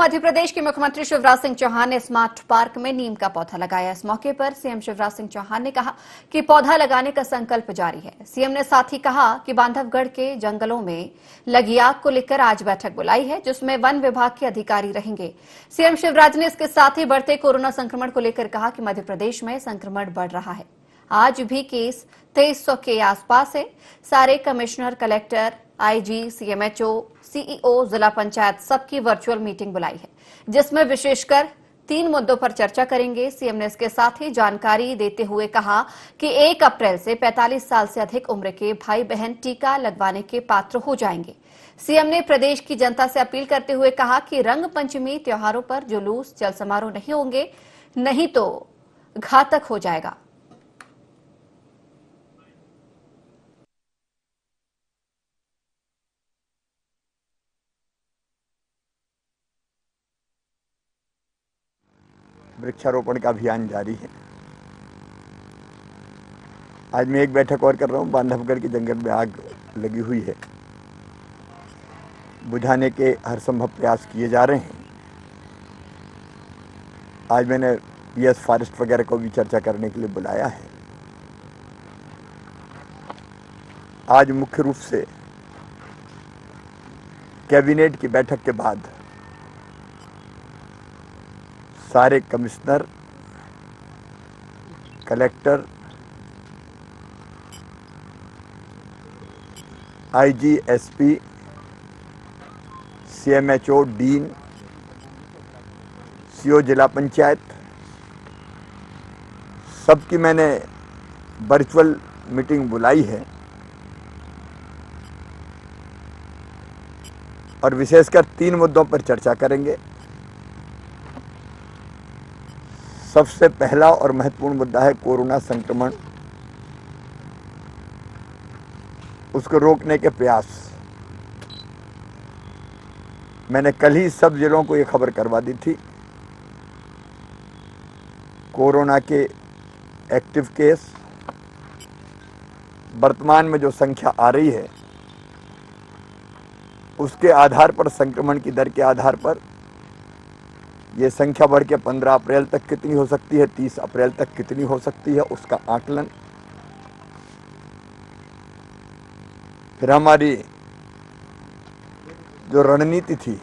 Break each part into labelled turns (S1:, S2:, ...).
S1: मध्य प्रदेश के मुख्यमंत्री शिवराज सिंह चौहान ने स्मार्ट पार्क में नीम का पौधा लगाया। इस मौके पर सीएम शिवराज सिंह चौहान ने कहा कि पौधा लगाने का संकल्प जारी है। सीएम ने साथ ही कहा कि बांधवगढ़ के जंगलों में लगी आग को लेकर आज बैठक बुलाई है, जिसमें वन विभाग के अधिकारी रहेंगे। सीएम शिवराज ने इसके साथ ही बढ़ते कोरोना संक्रमण को लेकर कहा कि मध्य प्रदेश में संक्रमण बढ़ रहा है। आज भी केस 2300 के आसपास है। सारे commissioner, collector, IG, CMHO, CEO, जिला पंचायत सबकी वर्चुअल मीटिंग बुलाई है, जिसमें विशेषकर 3 मुद्दों पर चर्चा करेंगे। सीएम ने इसके साथ ही जानकारी देते हुए कहा कि 1 अप्रैल से 45 साल से अधिक उम्र के भाई बहन टीका लगवाने के पात्र हो जाएंगे। सीएम ने प्रदेश की जनता से अपील करते हुए कहा कि रंग पंचमी त्योहारों पर जुलूस, जल समारोह नहीं होंगे, नहीं तो घातक हो जाएगा।
S2: वृक्षारोपण का अभियान जारी है। आज मैं एक बैठक और कर रहा हूँ। बांधवगढ़ के जंगल में आग लगी हुई है, बुझाने के हर संभव प्रयास किए जा रहे हैं। आज मैंने पीएस फॉरेस्ट वगैरह को भी चर्चा करने के लिए बुलाया है। आज मुख्य रूप से कैबिनेट की बैठक के बाद सारे commissioner, collector, IG, SP, CMHO, dean, CO जिला पंचायत सबकी मैंने वर्चुअल मीटिंग बुलाई है और विशेषकर 3 मुद्दों पर चर्चा करेंगे। सबसे पहला और महत्वपूर्ण मुद्दा है कोरोना संक्रमण, उसको रोकने के प्रयास। मैंने कल ही सब जिलों को ये खबर करवा दी थी। कोरोना के एक्टिव केस वर्तमान में जो संख्या आ रही है, उसके आधार पर, संक्रमण की दर के आधार पर ये संख्या बढ़ के 15 अप्रैल तक कितनी हो सकती है, 30 अप्रैल तक कितनी हो सकती है, उसका आकलन। फिर हमारी जो रणनीति थी,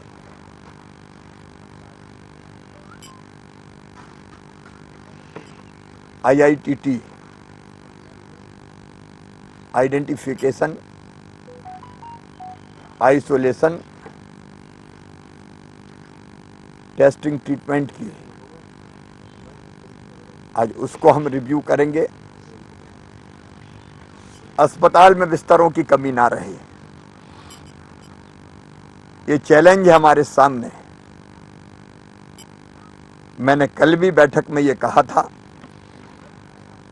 S2: IITT, identification, isolation, testing, treatment की, आज उसको हम रिव्यू करेंगे। अस्पताल में बिस्तरों की कमी ना रहे, ये चैलेंज है हमारे सामने। मैंने कल भी बैठक में ये कहा था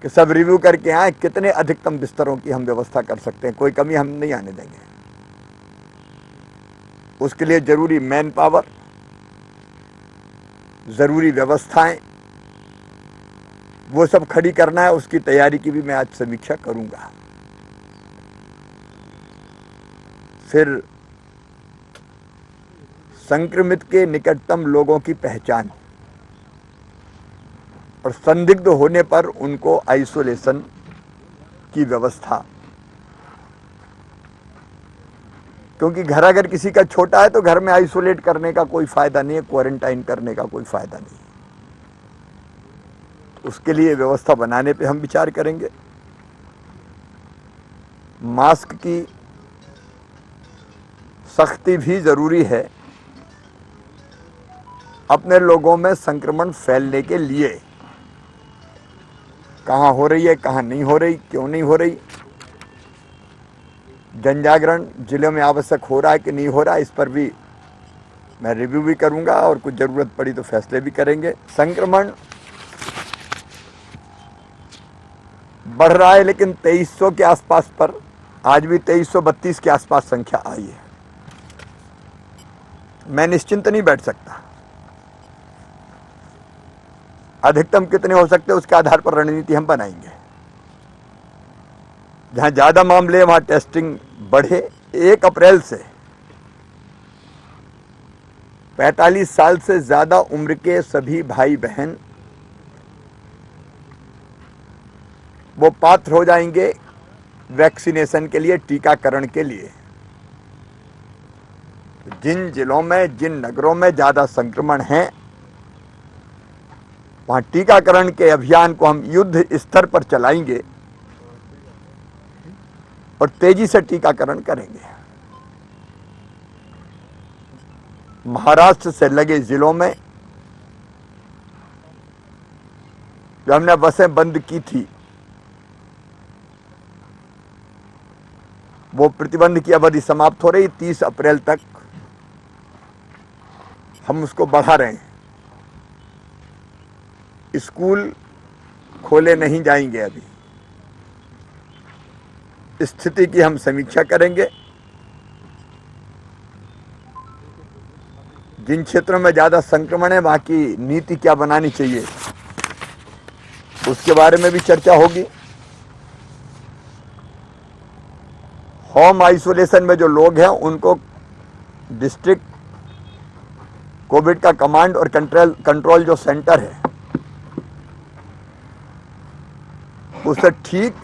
S2: कि सब रिव्यू करके आए कितने अधिकतम बिस्तरों की हम व्यवस्था कर सकते हैं, कोई कमी हम नहीं आने देंगे। उसके लिए जरूरी मैन पावर, जरूरी व्यवस्थाएं, वो सब खड़ी करना है। उसकी तैयारी की भी मैं आज समीक्षा करूंगा। फिर संक्रमित के निकटतम लोगों की पहचान और संदिग्ध होने पर उनको आइसोलेशन की व्यवस्था, क्योंकि घर अगर किसी का छोटा है तो घर में आइसोलेट करने का कोई फायदा नहीं है, क्वारंटाइन करने का कोई फायदा नहीं। उसके लिए व्यवस्था बनाने पे हम विचार करेंगे। मास्क की सख्ती भी जरूरी है अपने लोगों में संक्रमण फैलने के लिए। कहां हो रही है, कहां नहीं हो रही, क्यों नहीं हो रही, जन जागरण जिले में आवश्यक हो रहा है कि नहीं हो रहा है, इस पर भी मैं रिव्यू भी करूंगा और कुछ जरूरत पड़ी तो फैसले भी करेंगे। संक्रमण बढ़ रहा है, लेकिन 2300 के आसपास पर, आज भी 2332 के आसपास संख्या आई है। मैं निश्चिंत नहीं बैठ सकता। अधिकतम कितने हो सकते हैं, उसके आधार पर रणनीति हम बनाएंगे। जहां ज्यादा मामले वहां टेस्टिंग बढ़े। 1 अप्रैल से 45 साल से ज्यादा उम्र के सभी भाई बहन वो पात्र हो जाएंगे वैक्सीनेशन के लिए, टीकाकरण के लिए। जिन जिलों में, जिन नगरों में ज्यादा संक्रमण है, वहां टीकाकरण के अभियान को हम युद्ध स्तर पर चलाएंगे और तेजी से टीकाकरण करेंगे। महाराष्ट्र से लगे जिलों में जो हमने बसें बंद की थी, वो प्रतिबंध की अवधि समाप्त हो रही, 30 अप्रैल तक हम उसको बढ़ा रहे हैं। स्कूल खोले नहीं जाएंगे। अभी स्थिति की हम समीक्षा करेंगे। जिन क्षेत्रों में ज्यादा संक्रमण है, वहां की नीति क्या बनानी चाहिए, उसके बारे में भी चर्चा होगी। होम आइसोलेशन में जो लोग हैं, उनको डिस्ट्रिक्ट कोविड का कमांड और कंट्रोल जो सेंटर है, उससे ठीक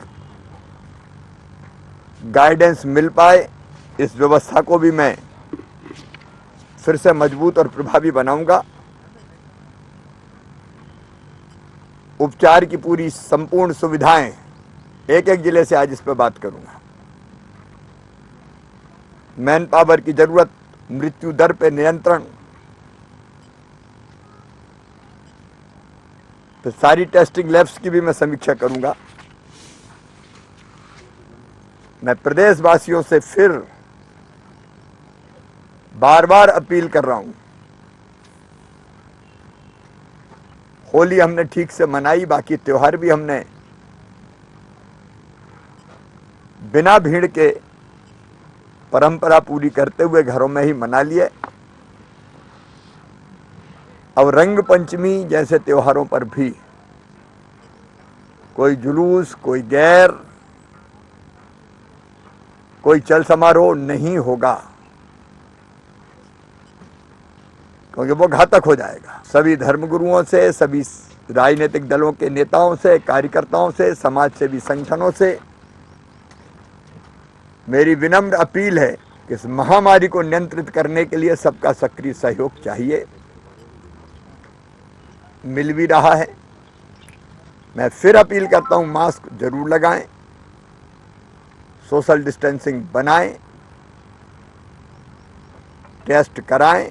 S2: गाइडेंस मिल पाए, इस व्यवस्था को भी मैं फिर से मजबूत और प्रभावी बनाऊंगा। उपचार की पूरी संपूर्ण सुविधाएं, एक एक जिले से आज इस पर बात करूंगा। मैन पावर की जरूरत, मृत्यु दर पे नियंत्रण, तो सारी टेस्टिंग लैब्स की भी मैं समीक्षा करूंगा। मैं प्रदेशवासियों से फिर बार बार अपील कर रहा हूं। होली हमने ठीक से मनाई, बाकी त्योहार भी हमने बिना भीड़ के परंपरा पूरी करते हुए घरों में ही मना लिए। अब रंग पंचमी जैसे त्योहारों पर भी कोई जुलूस, कोई गैर, कोई चल समारोह नहीं होगा, क्योंकि वो घातक हो जाएगा। सभी धर्मगुरुओं से, सभी राजनीतिक दलों के नेताओं से, कार्यकर्ताओं से, समाज सेवी संगठनों से मेरी विनम्र अपील है कि इस महामारी को नियंत्रित करने के लिए सबका सक्रिय सहयोग चाहिए। मिल भी रहा है। मैं फिर अपील करता हूं, मास्क जरूर लगाएं, सोशल डिस्टेंसिंग बनाएं, टेस्ट कराएं,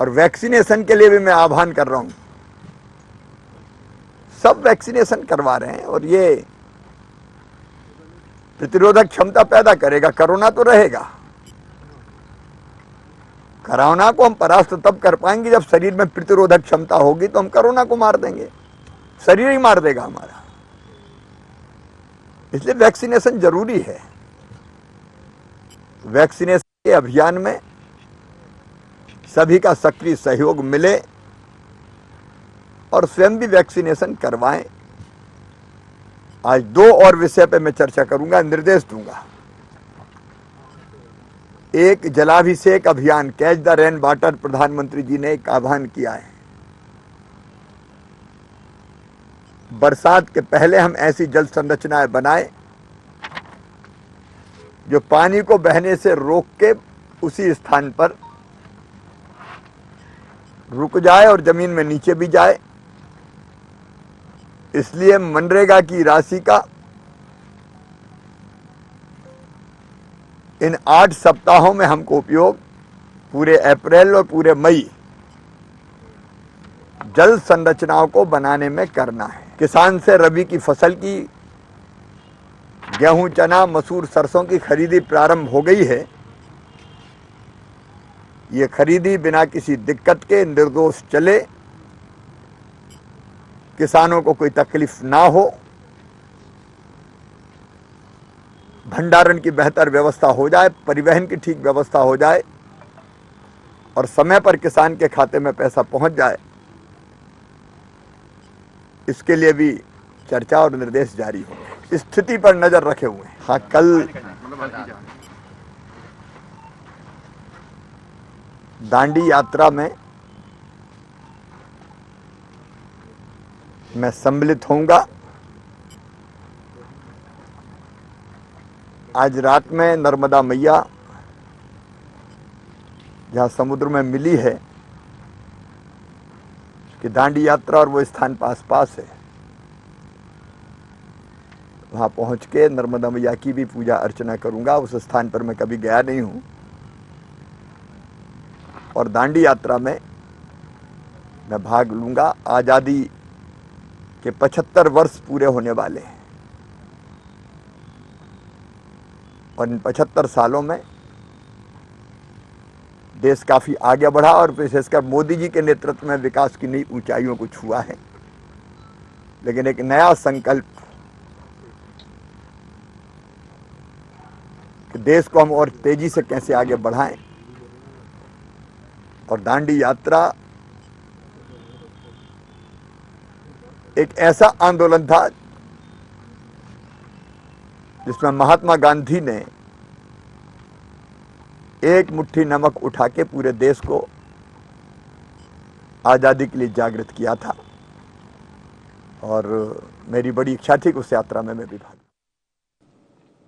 S2: और वैक्सीनेशन के लिए भी मैं आह्वान कर रहा हूं। सब वैक्सीनेशन करवा रहे हैं और ये प्रतिरोधक क्षमता पैदा करेगा। कोरोना तो रहेगा। कोरोना को हम परास्त तब कर पाएंगे जब शरीर में प्रतिरोधक क्षमता होगी, तो हम कोरोना को मार देंगे। शरीर ही मार देगा हमारा। इसलिए वैक्सीनेशन जरूरी है। वैक्सीनेशन के अभियान में सभी का सक्रिय सहयोग मिले और स्वयं भी वैक्सीनेशन करवाएं। आज 2 और विषय पे मैं चर्चा करूंगा, निर्देश दूंगा। एक, जलाभिषेक अभियान, कैच द रेन वाटर, प्रधानमंत्री जी ने एक आह्वान किया है। बरसात के पहले हम ऐसी जल संरचनाएं बनाएं जो पानी को बहने से रोक के उसी स्थान पर रुक जाए और जमीन में नीचे भी जाए। इसलिए मनरेगा की राशि का इन 8 सप्ताहों में हमको उपयोग पूरे अप्रैल और पूरे मई जल संरचनाओं को बनाने में करना है। किसान से रबी की फसल की गेहूं, चना, मसूर, सरसों की खरीदी प्रारंभ हो गई है। ये खरीदी बिना किसी दिक्कत के निर्दोष चले, किसानों को कोई तकलीफ ना हो, भंडारण की बेहतर व्यवस्था हो जाए, परिवहन की ठीक व्यवस्था हो जाए और समय पर किसान के खाते में पैसा पहुंच जाए। इसके लिए भी चर्चा और निर्देश जारी होंगे। स्थिति पर नजर रखे हुए हैं। हाँ, कल दांडी यात्रा में मैं सम्मिलित होऊंगा। आज रात में नर्मदा मैया जहां समुद्र में मिली है कि दांडी यात्रा और वो स्थान पास पास है, वहां पहुंच के नर्मदा मैया की भी पूजा अर्चना करूंगा। उस स्थान पर मैं कभी गया नहीं हूं और दांडी यात्रा में मैं भाग लूंगा। आज़ादी के 75 वर्ष पूरे होने वाले हैं और इन 75 सालों में देश काफ़ी आगे बढ़ा और विशेषकर मोदी जी के नेतृत्व में विकास की नई ऊंचाइयों को छुआ है। लेकिन एक नया संकल्प कि देश को हम और तेजी से कैसे आगे बढ़ाएं, और दांडी यात्रा एक ऐसा आंदोलन था जिसमें महात्मा गांधी ने एक मुट्ठी नमक उठा के पूरे देश को आज़ादी के लिए जागृत किया था और मेरी बड़ी इच्छा थी कि उस यात्रा में मैं भी भाग